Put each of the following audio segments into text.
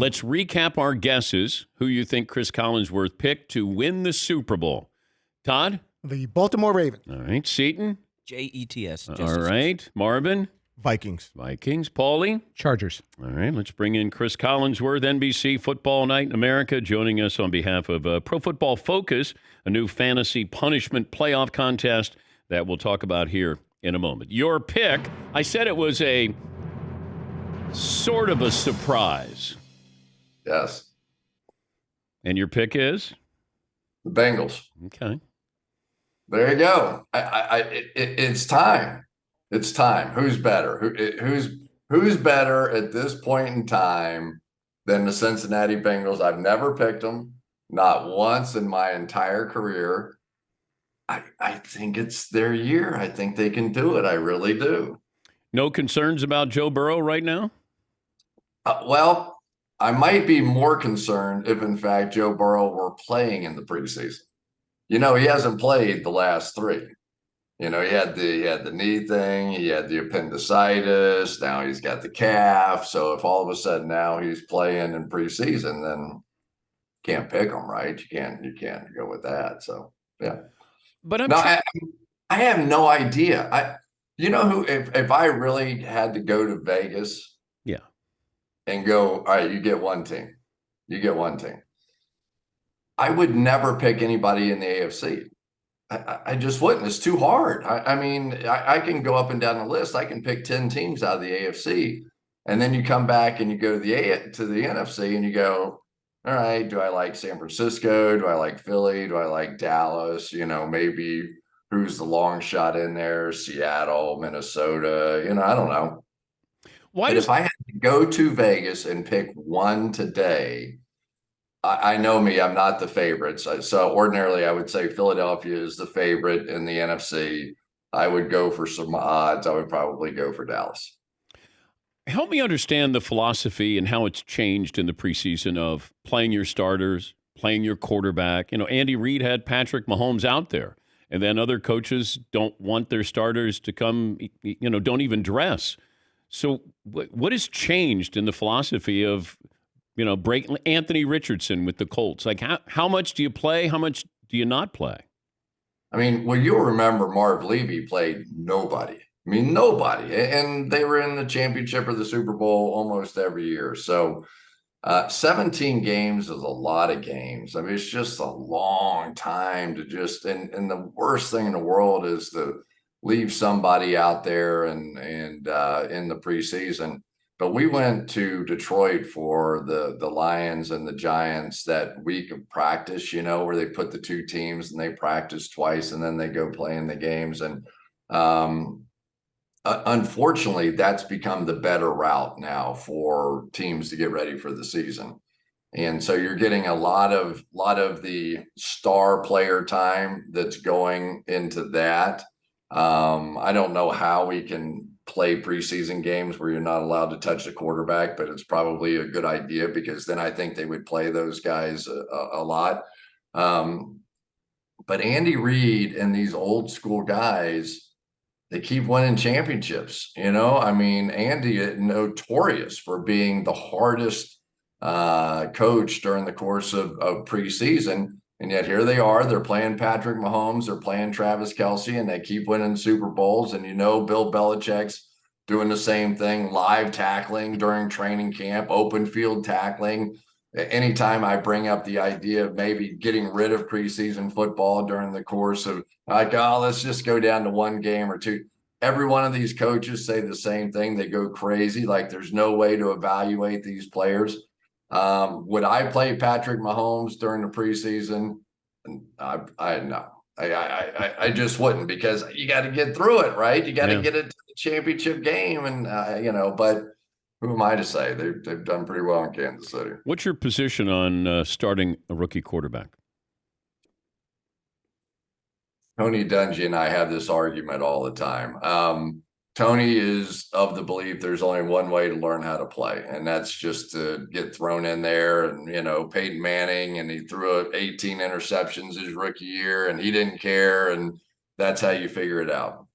Let's recap our guesses. Who you think Cris Collinsworth picked to win the Super Bowl? Todd? The Baltimore Ravens. All right. Seton? Jets. All right. Marvin? Vikings. Paulie? Chargers. All right. Let's bring in Cris Collinsworth, NBC Football Night in America, joining us on behalf of Pro Football Focus, a new fantasy punishment playoff contest that we'll talk about here in a moment. Your pick, I said it was a sort of a surprise. Yes. And your pick is? The Bengals. Okay. There you go. It's time. It's time. Who's better? Who's better at this point in time than the Cincinnati Bengals? I've never picked them, not once in my entire career. I think it's their year. I think they can do it. I really do. No concerns about Joe Burrow right now? Well, I might be more concerned if, in fact, Joe Burrow were playing in the preseason. He hasn't played the last three. He had the knee thing, he had the appendicitis, now he's got the calf. So if all of a sudden now he's playing in preseason, then can't pick him, right? You can't go with that. So yeah. But I have no idea. Who if I really had to go to Vegas, yeah, and go, all right, you get one team. I would never pick anybody in the AFC. I just wouldn't. It's too hard. I can go up and down the list. I can pick 10 teams out of the AFC, and then you come back and you go to the NFC and you go, all right, do I like San Francisco? Do I like Philly? Do I like Dallas? Maybe who's the long shot in there? Seattle, Minnesota. I don't know. If I had to go to Vegas and pick one today, I know me, I'm not the favorite. So ordinarily I would say Philadelphia is the favorite in the NFC. I would go for some odds. I would probably go for Dallas. Help me understand the philosophy and how it's changed in the preseason of playing your starters, playing your quarterback. Andy Reid had Patrick Mahomes out there, and then other coaches don't want their starters to come, don't even dress. So what has changed in the philosophy of break Anthony Richardson with the Colts? Like how much do you play? How much do you not play? You'll remember Marv Levy played nobody. Nobody. And they were in the championship or the Super Bowl almost every year. So 17 games is a lot of games. It's just a long time to and the worst thing in the world is to leave somebody out there and in the preseason. But we went to Detroit for the Lions and the Giants that week of practice, where they put the two teams and they practice twice and then they go play in the games. And unfortunately, that's become the better route now for teams to get ready for the season. And so you're getting a lot of the star player time that's going into that. I don't know how we can play preseason games where you're not allowed to touch the quarterback, but it's probably a good idea because then I think they would play those guys a lot. But Andy Reid and these old school guys, they keep winning championships. Andy is notorious for being the hardest coach during the course of preseason. And yet here they are, they're playing Patrick Mahomes, they're playing Travis Kelce, and they keep winning Super Bowls. And Bill Belichick's doing the same thing, live tackling during training camp, open field tackling. Anytime I bring up the idea of maybe getting rid of preseason football during the course of let's just go down to one game or two. Every one of these coaches say the same thing. They go crazy, like there's no way to evaluate these players. Would I play Patrick Mahomes during the preseason? I just wouldn't, because you got to get through it, right? You got to get it to the championship game, and but who am I to say? They've done pretty well in Kansas City. What's your position on starting a rookie quarterback? Tony Dungy and I have this argument all the time. Tony is of the belief there's only one way to learn how to play, and that's just to get thrown in there. And, Peyton Manning, and he threw 18 interceptions his rookie year, and he didn't care, and that's how you figure it out.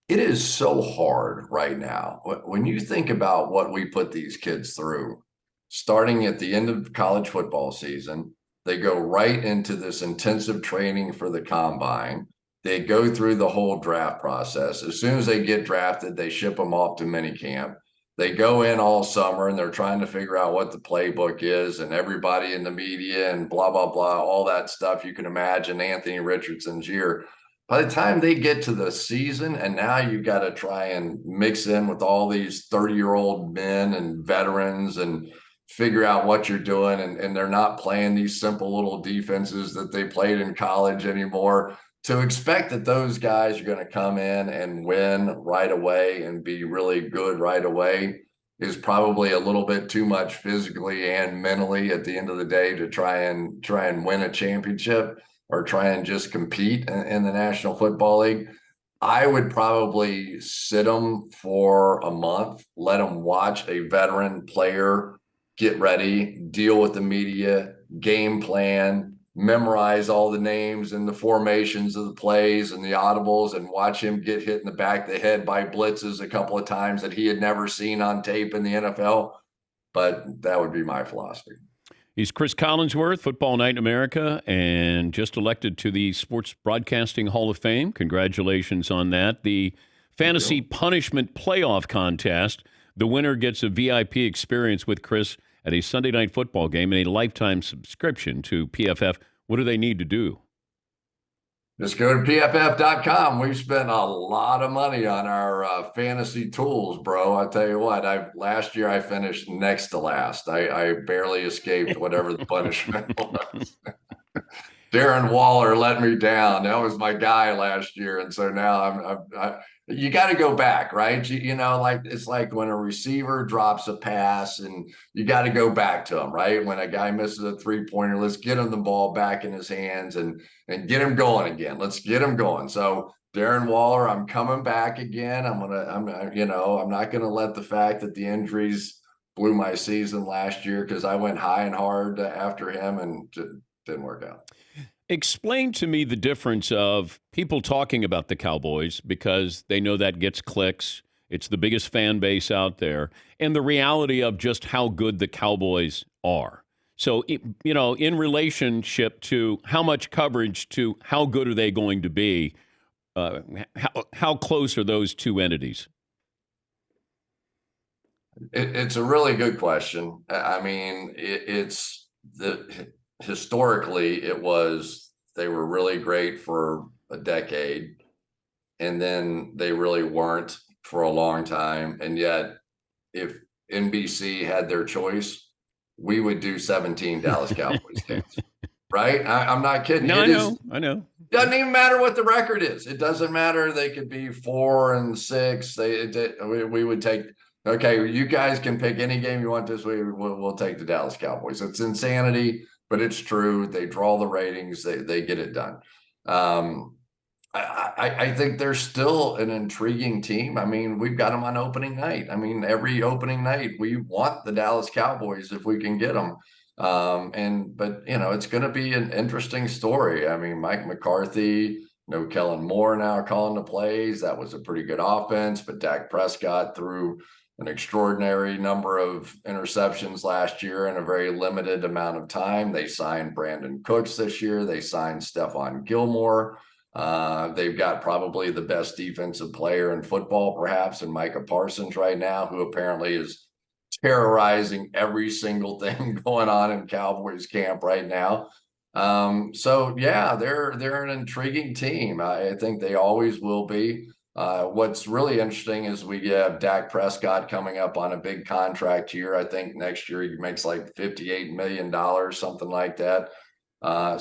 It is so hard right now. When you think about what we put these kids through, starting at the end of college football season. They go right into this intensive training for the combine. They go through the whole draft process. As soon as they get drafted, they ship them off to minicamp. They go in all summer and they're trying to figure out what the playbook is, and everybody in the media and blah, blah, blah, all that stuff. You can imagine Anthony Richardson's year. By the time they get to the season, and now you've got to try and mix in with all these 30-year-old men and veterans and figure out what you're doing. And they're not playing these simple little defenses that they played in college anymore. To expect that those guys are going to come in and win right away and be really good right away is probably a little bit too much physically and mentally at the end of the day to try and win a championship or try and just compete in the National Football League. I would probably sit them for a month, let them watch a veteran player get ready, deal with the media, game plan, memorize all the names and the formations of the plays and the audibles, and watch him get hit in the back of the head by blitzes a couple of times that he had never seen on tape in the NFL. But that would be my philosophy. He's Cris Collinsworth, Football Night in America, and just elected to the Sports Broadcasting Hall of Fame. Congratulations on that. The Fantasy Punishment Playoff Contest. The winner gets a VIP experience with Cris at a Sunday night football game and a lifetime subscription to PFF. What do they need to do? Just go to PFF.com. We've spent a lot of money on our fantasy tools, bro. I tell you what, last year I finished next to last. I barely escaped whatever the punishment was. Darren Waller let me down. That was my guy last year. And so now you got to go back, right? You know, like it's like when a receiver drops a pass and you got to go back to him, right? When a guy misses a 3-pointer, let's get him the ball back in his hands and get him going again. Let's get him going. So Darren Waller, I'm coming back again. I'm not going to let the fact that the injuries blew my season last year, because I went high and hard after him and it didn't work out. Explain to me the difference of people talking about the Cowboys because they know that gets clicks. It's the biggest fan base out there, and the reality of just how good the Cowboys are. So, in relationship to how much coverage to how good are they going to be, how close are those two entities? It's a really good question. I mean, historically, they were really great for a decade, and then they really weren't for a long time. And yet, if NBC had their choice, we would do 17 Dallas Cowboys games, right? I'm not kidding. No, I know. Doesn't even matter what the record is. It doesn't matter. They could be 4-6. We would take. Okay, you guys can pick any game you want this week. We'll take the Dallas Cowboys. It's insanity, but it's true. They draw the ratings. They get it done. I think they're still an intriguing team. I mean, we've got them on opening night. I mean, every opening night we want the Dallas Cowboys if we can get them. But it's going to be an interesting story. I mean, Mike McCarthy, Kellen Moore now calling the plays. That was a pretty good offense, but Dak Prescott threw an extraordinary number of interceptions last year in a very limited amount of time. They signed Brandon Cooks this year. They signed Stephon Gilmore. They've got probably the best defensive player in football, perhaps, in Micah Parsons right now, who apparently is terrorizing every single thing going on in Cowboys camp right now. They're an intriguing team. I think they always will be. What's really interesting is we have Dak Prescott coming up on a big contract here. I think next year he makes like $58 million, something like that.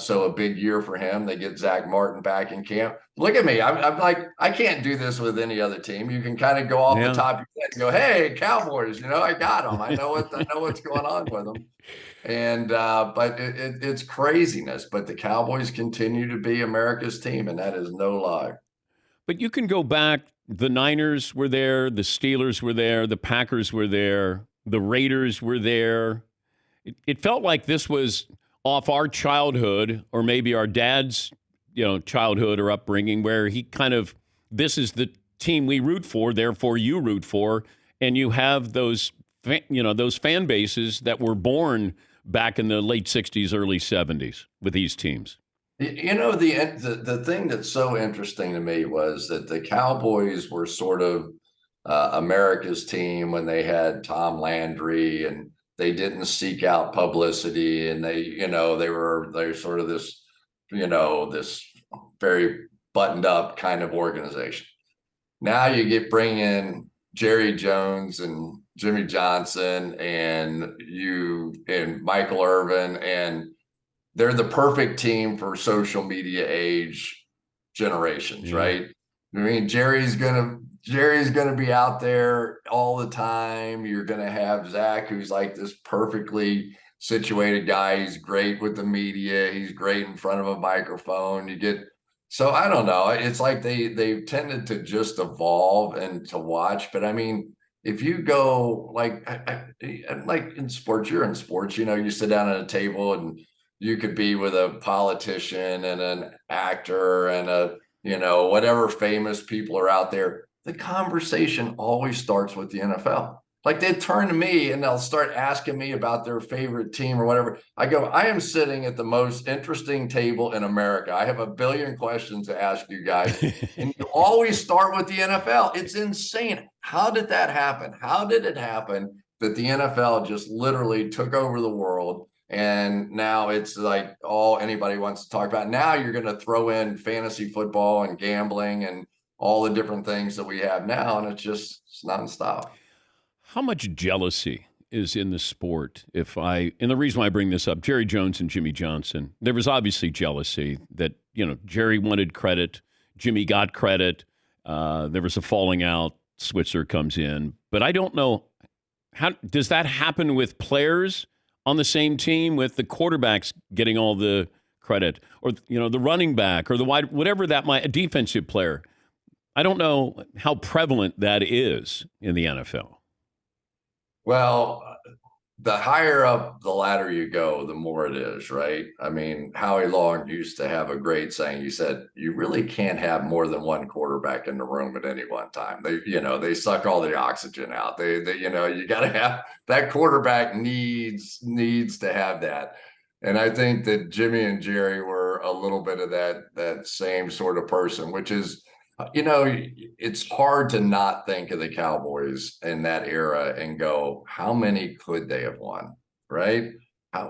So a big year for him. They get Zach Martin back in camp. Look at me. I'm like, I can't do this with any other team. You can kind of go off the top of your head and go, hey, Cowboys, I got them. I know what's going on with them. And but it's craziness. But the Cowboys continue to be America's team, and that is no lie. But you can go back. The Niners were there. The Steelers were there. The Packers were there. The Raiders were there. It felt like this was off our childhood, or maybe our dad's, childhood or upbringing, where he this is the team we root for, therefore you root for, and you have those those fan bases that were born back in the late 60s, early 70s with these teams. The thing that's so interesting to me was that the Cowboys were sort of America's team when they had Tom Landry, and they didn't seek out publicity, and they're sort of this, this very buttoned up kind of organization. Now you bring in Jerry Jones and Jimmy Johnson and Michael Irvin, and they're the perfect team for social media age generations, right? I mean, Jerry's gonna be out there all the time. You're gonna have Zach, who's like this perfectly situated guy. He's great with the media. He's great in front of a microphone. So I don't know. It's like they've tended to just evolve and to watch. But I mean, if you go like in sports, you're in sports. You sit down at a table and you could be with a politician and an actor and whatever famous people are out there. The conversation always starts with the NFL. Like, they turn to me and they'll start asking me about their favorite team or whatever. I go, I am sitting at the most interesting table in America. I have a billion questions to ask you guys. And you always start with the NFL. It's insane. How did that happen? How did it happen that the NFL just literally took over the world? And now it's like all anybody wants to talk about. Now you're going to throw in fantasy football and gambling and all the different things that we have now. And it's nonstop. How much jealousy is in the sport? And the reason why I bring this up, Jerry Jones and Jimmy Johnson, there was obviously jealousy that, Jerry wanted credit, Jimmy got credit. There was a falling out. Switzer comes in. But I don't know, how does that happen with players on the same team, with the quarterbacks getting all the credit, or, the running back or the whatever a defensive player? I don't know how prevalent that is in the NFL. Well, the higher up the ladder you go, the more it is, right? I mean, Howie Long used to have a great saying. He said, you really can't have more than one quarterback in the room at any one time. They suck all the oxygen out. You got to have that quarterback needs to have that. And I think that Jimmy and Jerry were a little bit of that same sort of person, which is, it's hard to not think of the Cowboys in that era and go, how many could they have won, right?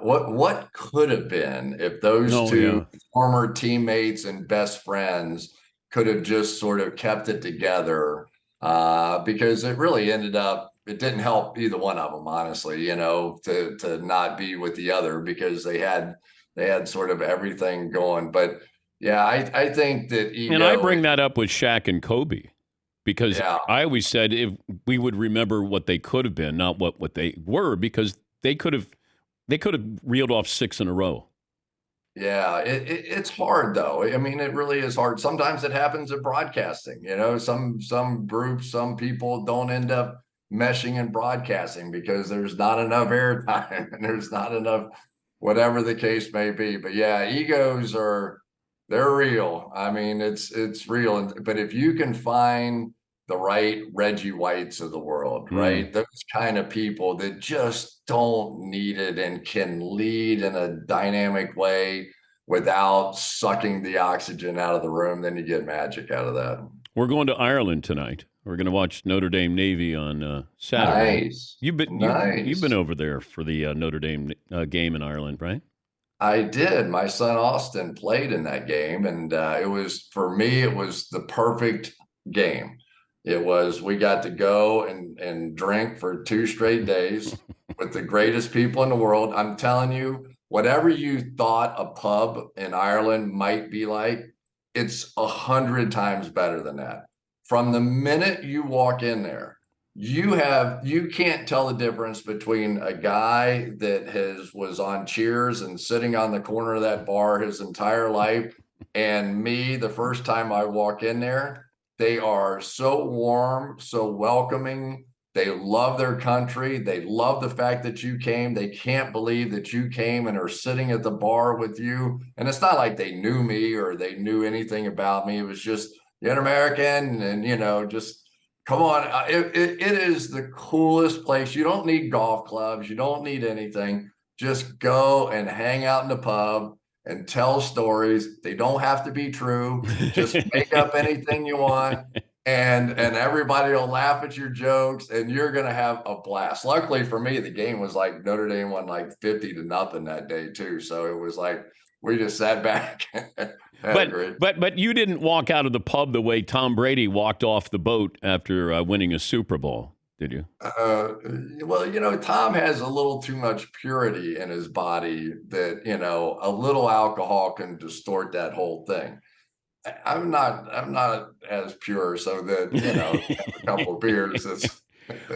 What could have been if those two former teammates and best friends could have just sort of kept it together? Because it really ended up, it didn't help either one of them, honestly, to not be with the other, because they had sort of everything going. But yeah, I think that ego. And I bring that up with Shaq and Kobe, because I always said if we would remember what they could have been, not what they were, because they could have reeled off 6 in a row. Yeah, it's hard though. I mean, it really is hard. Sometimes it happens in broadcasting. Some groups, some people don't end up meshing in broadcasting because there's not enough airtime and there's not enough, whatever the case may be. But yeah, egos they're real. I mean, it's real. But if you can find the right Reggie Whites of the world, right? Those kind of people that just don't need it and can lead in a dynamic way without sucking the oxygen out of the room, then you get magic out of that. We're going to Ireland tonight. We're going to watch Notre Dame Navy on Saturday. Nice. You've been over there for the Notre Dame game in Ireland, right? I did. My son Austin played in that game, and it was the perfect game. We got to go and drink for 2 straight days with the greatest people in the world. I'm telling you, whatever you thought a pub in Ireland might be like, it's 100 times better than that. From the minute you walk in there, you can't tell the difference between a guy that was on Cheers and sitting on the corner of that bar his entire life and me the first time I walk in there. They are so warm, so welcoming. They love their country. They love the fact that you came. They can't believe that you came and are sitting at the bar with you. And it's not like they knew me or they knew anything about me. It was just, you're an American and, just Come on. It is the coolest place. You don't need golf clubs. You don't need anything. Just go and hang out in the pub and tell stories. They don't have to be true. Just make up anything you want. And everybody will laugh at your jokes and you're going to have a blast. Luckily for me, the game was like Notre Dame won like 50-0 that day too. So it was like, we just sat back. But you didn't walk out of the pub the way Tom Brady walked off the boat after winning a Super Bowl, did you? Well, Tom has a little too much purity in his body that, a little alcohol can distort that whole thing. I'm not as pure, so that, a couple of beers.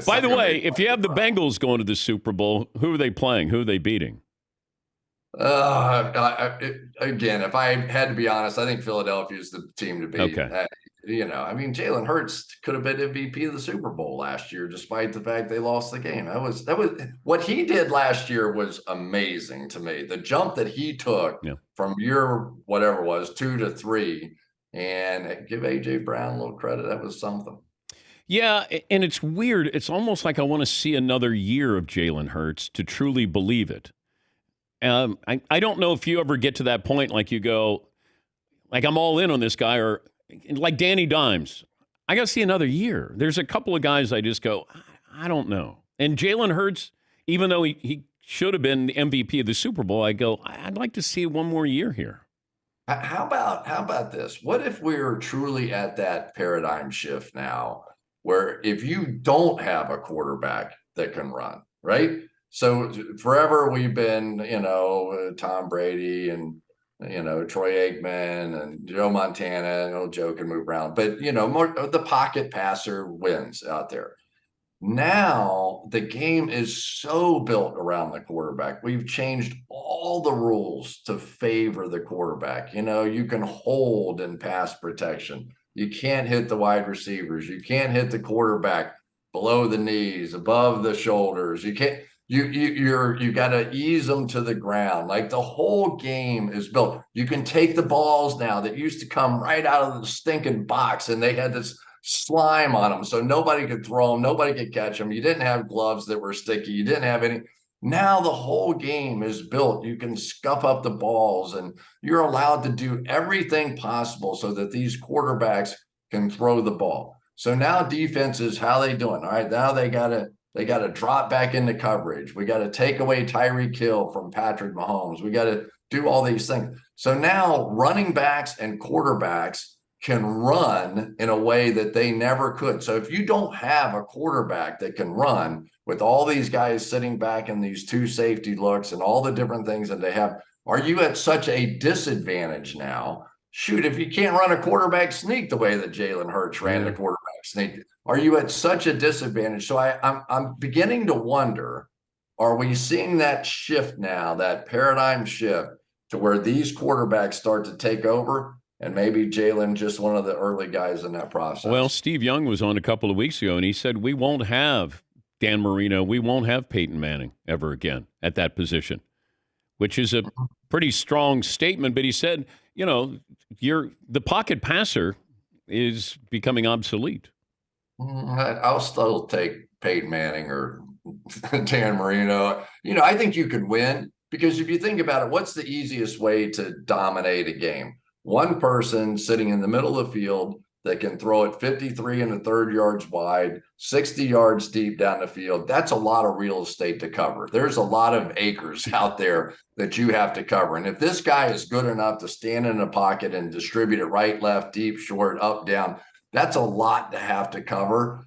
By the way, if you have the Bengals going to the Super Bowl, who are they playing? Who are they beating? Again, if I had to be honest, I think Philadelphia is the team to beat. Okay. Jalen Hurts could have been MVP of the Super Bowl last year, despite the fact they lost the game. That was what he did last year was amazing to me. The jump that he took from year whatever it was 2 to 3, and give AJ Brown a little credit. That was something. Yeah, and it's weird. It's almost like I want to see another year of Jalen Hurts to truly believe it. I don't know if you ever get to that point, like you go, like I'm all in on this guy, or like Danny Dimes. I got to see another year. There's a couple of guys I just go, I don't know. And Jalen Hurts, even though he should have been the MVP of the Super Bowl, I go, I'd like to see one more year here. How about this? What if we're truly at that paradigm shift now, where if you don't have a quarterback that can run, right? So forever we've been, Tom Brady and, Troy Aikman and Joe Montana, Joe can move around, but, more the pocket passer wins out there. Now the game is so built around the quarterback. We've changed all the rules to favor the quarterback. You can hold in pass protection. You can't hit the wide receivers. You can't hit the quarterback below the knees, above the shoulders. You can't. You got to ease them to the ground. Like the whole game is built. You can take the balls now that used to come right out of the stinking box, and they had this slime on them, so nobody could throw them, nobody could catch them. You didn't have gloves that were sticky. You didn't have any. Now the whole game is built. You can scuff up the balls, and you're allowed to do everything possible so that these quarterbacks can throw the ball. So now defenses, how they doing? All right, now they got to drop back into coverage. We got to take away Tyreek Hill from Patrick Mahomes. We got to do all these things. So now running backs and quarterbacks can run in a way that they never could. So if you don't have a quarterback that can run with all these guys sitting back in these 2 safety looks and all the different things that they have, are you at such a disadvantage now? Shoot, if you can't run a quarterback sneak the way that Jalen Hurts ran the quarterback sneak, are you at such a disadvantage? So I'm beginning to wonder, are we seeing that shift now, that paradigm shift to where these quarterbacks start to take over? And maybe Jalen just one of the early guys in that process. Well, Steve Young was on a couple of weeks ago, and he said, we won't have Dan Marino, we won't have Peyton Manning ever again at that position, which is a pretty strong statement. But he said, the pocket passer is becoming obsolete. I'll still take Peyton Manning or Dan Marino. I think you could win, because if you think about it, what's the easiest way to dominate a game? One person sitting in the middle of the field that can throw it 53 1/3 yards wide, 60 yards deep down the field. That's a lot of real estate to cover. There's a lot of acres out there that you have to cover. And if this guy is good enough to stand in a pocket and distribute it right, left, deep, short, up, down, that's a lot to have to cover.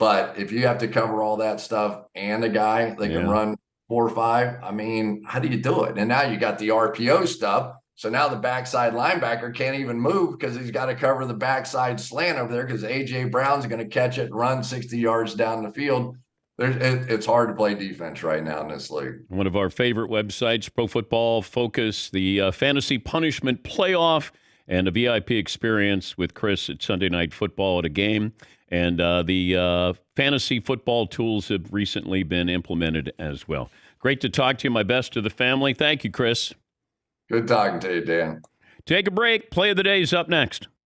But if you have to cover all that stuff and a guy that can run 4 or 5, I mean, how do you do it? And now you got the RPO stuff. So now the backside linebacker can't even move because he's got to cover the backside slant over there because A.J. Brown's going to catch it and run 60 yards down the field. It's hard to play defense right now in this league. One of our favorite websites, Pro Football Focus, the Fantasy Punishment Playoff, and a VIP experience with Cris at Sunday Night Football at a game. And the fantasy football tools have recently been implemented as well. Great to talk to you. My best to the family. Thank you, Cris. Good talking to you, Dan. Take a break. Play of the day is up next.